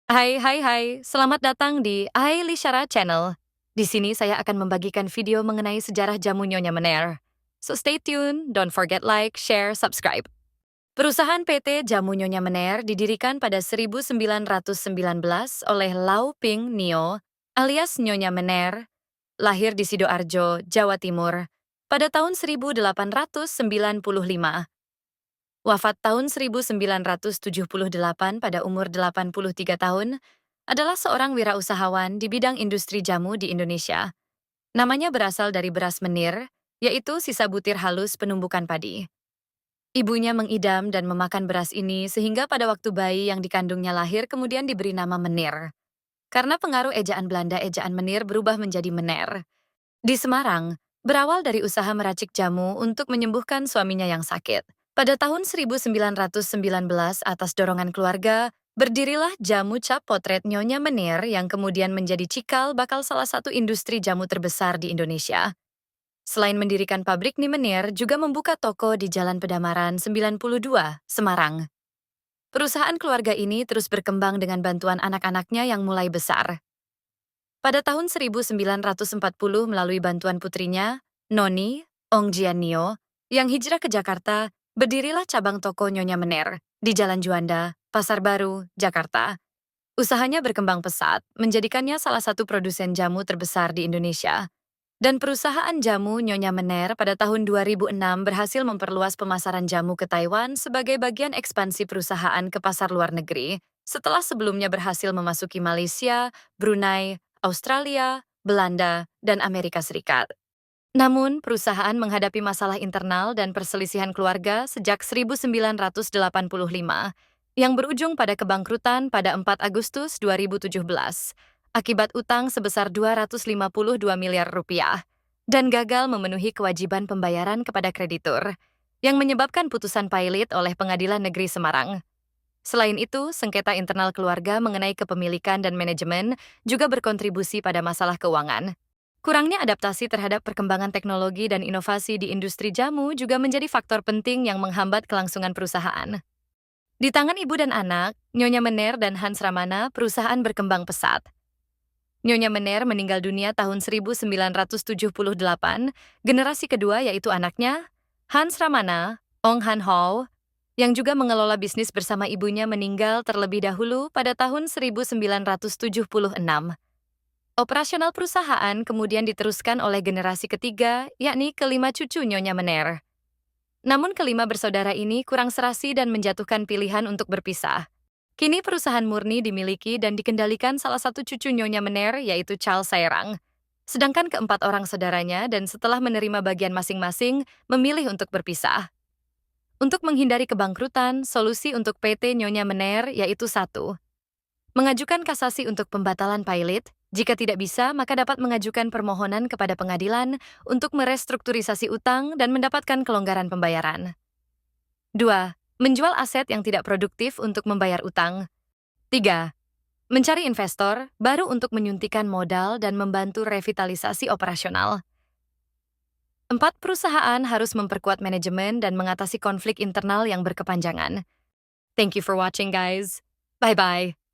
Hai. Selamat datang di Lisyara Channel. Di sini saya akan membagikan video mengenai sejarah jamu Nyonya Menir. So stay tuned, don't forget like, share, subscribe. Perusahaan PT Jamu Nyonya Menir didirikan pada 1919 oleh Lau Ping Nio alias Nyonya Menir, lahir di Sidoarjo, Jawa Timur, pada tahun 1895. Wafat tahun 1978 pada umur 83 tahun, adalah seorang wirausahawan di bidang industri jamu di Indonesia. Namanya berasal dari beras menir, yaitu sisa butir halus penumbukan padi. Ibunya mengidam dan memakan beras ini sehingga pada waktu bayi yang dikandungnya lahir kemudian diberi nama Menir. Karena pengaruh ejaan Belanda, ejaan Menir berubah menjadi Mener. Di Semarang, berawal dari usaha meracik jamu untuk menyembuhkan suaminya yang sakit. Pada tahun 1919 atas dorongan keluarga, berdirilah Jamu Cap Potret Nyonya Menir yang kemudian menjadi cikal bakal salah satu industri jamu terbesar di Indonesia. Selain mendirikan pabrik nih Menir, juga membuka toko di Jalan Pedamaran 92, Semarang. Perusahaan keluarga ini terus berkembang dengan bantuan anak-anaknya yang mulai besar. Pada tahun 1940 melalui bantuan putrinya, Noni, Ong Jianio, yang hijrah ke Jakarta, berdirilah cabang toko Nyonya Menir di Jalan Juanda, Pasar Baru, Jakarta. Usahanya berkembang pesat, menjadikannya salah satu produsen jamu terbesar di Indonesia. Dan perusahaan jamu Nyonya Menir pada tahun 2006 berhasil memperluas pemasaran jamu ke Taiwan sebagai bagian ekspansi perusahaan ke pasar luar negeri, setelah sebelumnya berhasil memasuki Malaysia, Brunei, Australia, Belanda, dan Amerika Serikat. Namun, perusahaan menghadapi masalah internal dan perselisihan keluarga sejak 1985, yang berujung pada kebangkrutan pada 4 Agustus 2017, akibat utang sebesar 252 miliar rupiah, dan gagal memenuhi kewajiban pembayaran kepada kreditur, yang menyebabkan putusan pailit oleh Pengadilan Negeri Semarang. Selain itu, sengketa internal keluarga mengenai kepemilikan dan manajemen juga berkontribusi pada masalah keuangan. Kurangnya adaptasi terhadap perkembangan teknologi dan inovasi di industri jamu juga menjadi faktor penting yang menghambat kelangsungan perusahaan. Di tangan ibu dan anak, Nyonya Menir dan Hans Ramana, perusahaan berkembang pesat. Nyonya Menir meninggal dunia tahun 1978, generasi kedua yaitu anaknya, Hans Ramana, Ong Han Ho, yang juga mengelola bisnis bersama ibunya meninggal terlebih dahulu pada tahun 1976. Operasional perusahaan kemudian diteruskan oleh generasi ketiga, yakni kelima cucu Nyonya Menir. Namun kelima bersaudara ini kurang serasi dan menjatuhkan pilihan untuk berpisah. Kini perusahaan murni dimiliki dan dikendalikan salah satu cucu Nyonya Menir, yaitu Charles Sairang. Sedangkan keempat orang saudaranya dan setelah menerima bagian masing-masing, memilih untuk berpisah. Untuk menghindari kebangkrutan, solusi untuk PT Nyonya Menir yaitu 1. Mengajukan kasasi untuk pembatalan pailit. Jika tidak bisa, maka dapat mengajukan permohonan kepada pengadilan untuk merestrukturisasi utang dan mendapatkan kelonggaran pembayaran. 2. Menjual aset yang tidak produktif untuk membayar utang. 3. Mencari investor baru untuk menyuntikkan modal dan membantu revitalisasi operasional. 4. Perusahaan harus memperkuat manajemen dan mengatasi konflik internal yang berkepanjangan. Thank you for watching, guys. Bye-bye.